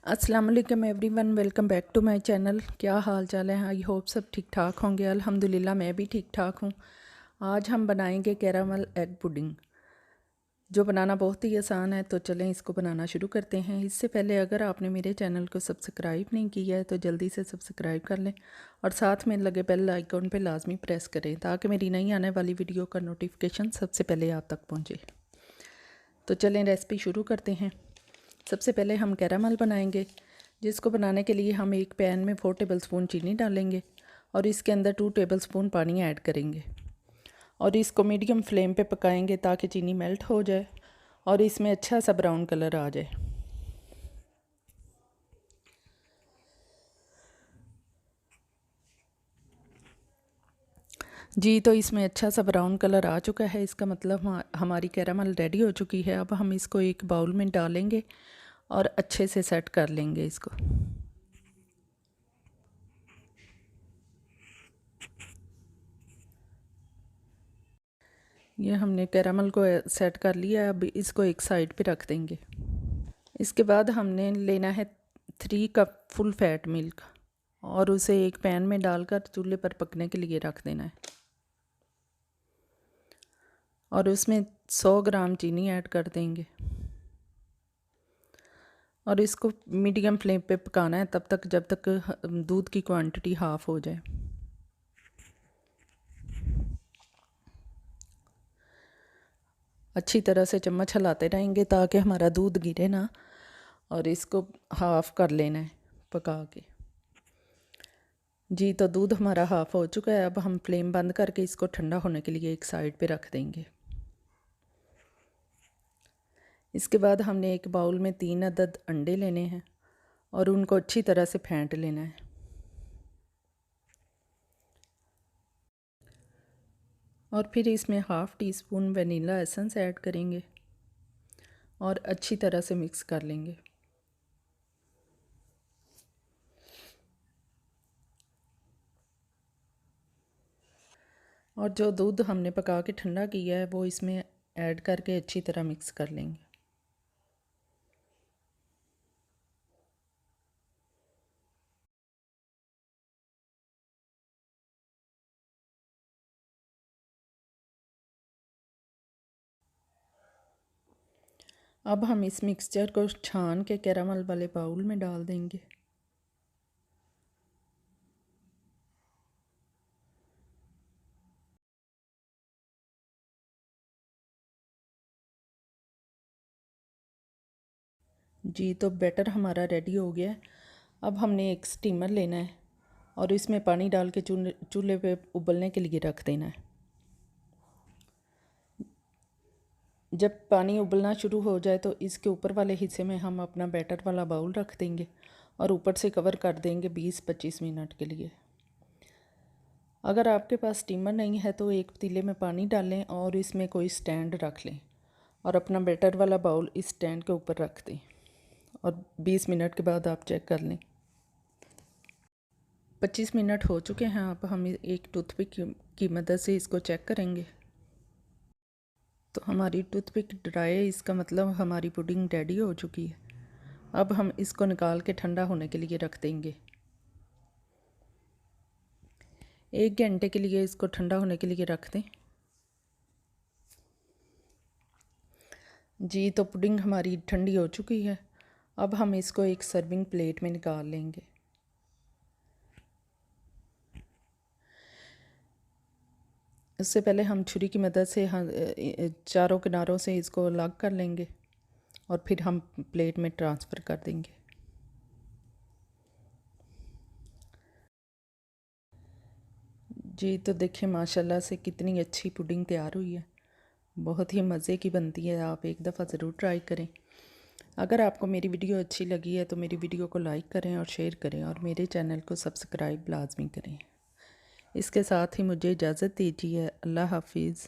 अस्सलाम वालेकुम everyone, welcome back to my channel. क्या हाल चाल है? आई होप सब ठीक ठाक होंगे। अल्हम्दुलिल्लाह मैं भी ठीक ठाक हूँ। आज हम बनाएंगे कैरामल एग पुडिंग, जो बनाना बहुत ही आसान है। तो चलें इसको बनाना शुरू करते हैं। इससे पहले अगर आपने मेरे चैनल को सब्सक्राइब नहीं किया है तो जल्दी से सब्सक्राइब कर लें और साथ में लगे बेल आइकॉन पर लाजमी प्रेस करें ताकि मेरी नई आने वाली वीडियो का नोटिफिकेशन सबसे पहले आप तक पहुँचे। तो चलें रेसिपी शुरू करते हैं। सबसे पहले हम कैरामल बनाएंगे, जिसको बनाने के लिए हम एक पैन में 4 टेबलस्पून चीनी डालेंगे और इसके अंदर 2 टेबलस्पून पानी ऐड करेंगे और इसको मीडियम फ्लेम पे पकाएंगे ताकि चीनी मेल्ट हो जाए और इसमें अच्छा सा ब्राउन कलर आ जाए। जी, तो इसमें अच्छा सा ब्राउन कलर आ चुका है, इसका मतलब हमारी कैरामल रेडी हो चुकी है। अब हम इसको एक बाउल में डालेंगे और अच्छे से सेट कर लेंगे इसको। ये हमने कैरामल को सेट कर लिया है। अब इसको एक साइड पे रख देंगे। इसके बाद हमने लेना है 3 कप फुल फैट मिल्क और उसे एक पैन में डालकर चूल्हे पर पकने के लिए रख देना है और उसमें 100 ग्राम चीनी ऐड कर देंगे और इसको मीडियम फ्लेम पे पकाना है तब तक जब तक दूध की क्वांटिटी हाफ़ हो जाए। अच्छी तरह से चम्मच हिलाते रहेंगे ताकि हमारा दूध गिरे ना और इसको हाफ़ कर लेना है पका के। जी, तो दूध हमारा हाफ़ हो चुका है। अब हम फ्लेम बंद करके इसको ठंडा होने के लिए एक साइड पे रख देंगे। इसके बाद हमने एक बाउल में 3 अदद अंडे लेने हैं और उनको अच्छी तरह से फेंट लेना है और फिर इसमें half tea spoon vanilla essence add करेंगे और अच्छी तरह से मिक्स कर लेंगे। और जो दूध हमने पका के ठंडा किया है वो इसमें ऐड करके अच्छी तरह मिक्स कर लेंगे। अब हम इस मिक्सचर को छान के कैरामल वाले बाउल में डाल देंगे। जी, तो बैटर हमारा रेडी हो गया है। अब हमने एक स्टीमर लेना है और इसमें पानी डाल के चूल्हे पे उबलने के लिए रख देना है। जब पानी उबलना शुरू हो जाए तो इसके ऊपर वाले हिस्से में हम अपना बैटर वाला बाउल रख देंगे और ऊपर से कवर कर देंगे 20-25 मिनट के लिए। अगर आपके पास स्टीमर नहीं है तो एक पतीले में पानी डालें और इसमें कोई स्टैंड रख लें और अपना बैटर वाला बाउल इस स्टैंड के ऊपर रख दें और 20 मिनट के बाद आप चेक कर लें। 25 मिनट हो चुके हैं। अब हम एक टूथपिक की मदद से इसको चेक करेंगे। तो हमारी टूथपिक ड्राई है, इसका मतलब हमारी पुडिंग रेडी हो चुकी है। अब हम इसको निकाल के ठंडा होने के लिए रख देंगे। 1 घंटे के लिए इसको ठंडा होने के लिए रख दें। जी, तो पुडिंग हमारी ठंडी हो चुकी है। अब हम इसको एक सर्विंग प्लेट में निकाल लेंगे। इससे पहले हम छुरी की मदद से चारों किनारों से इसको अलग कर लेंगे और फिर हम प्लेट में ट्रांसफ़र कर देंगे। जी, तो देखिए माशाल्लाह से कितनी अच्छी पुडिंग तैयार हुई है। बहुत ही मज़े की बनती है। आप एक दफ़ा ज़रूर ट्राई करें। अगर आपको मेरी वीडियो अच्छी लगी है तो मेरी वीडियो को लाइक करें और शेयर करें और मेरे चैनल को सब्सक्राइब लाजमी करें। इसके साथ ही मुझे इजाज़त दीजिए। अल्लाह हाफिज़।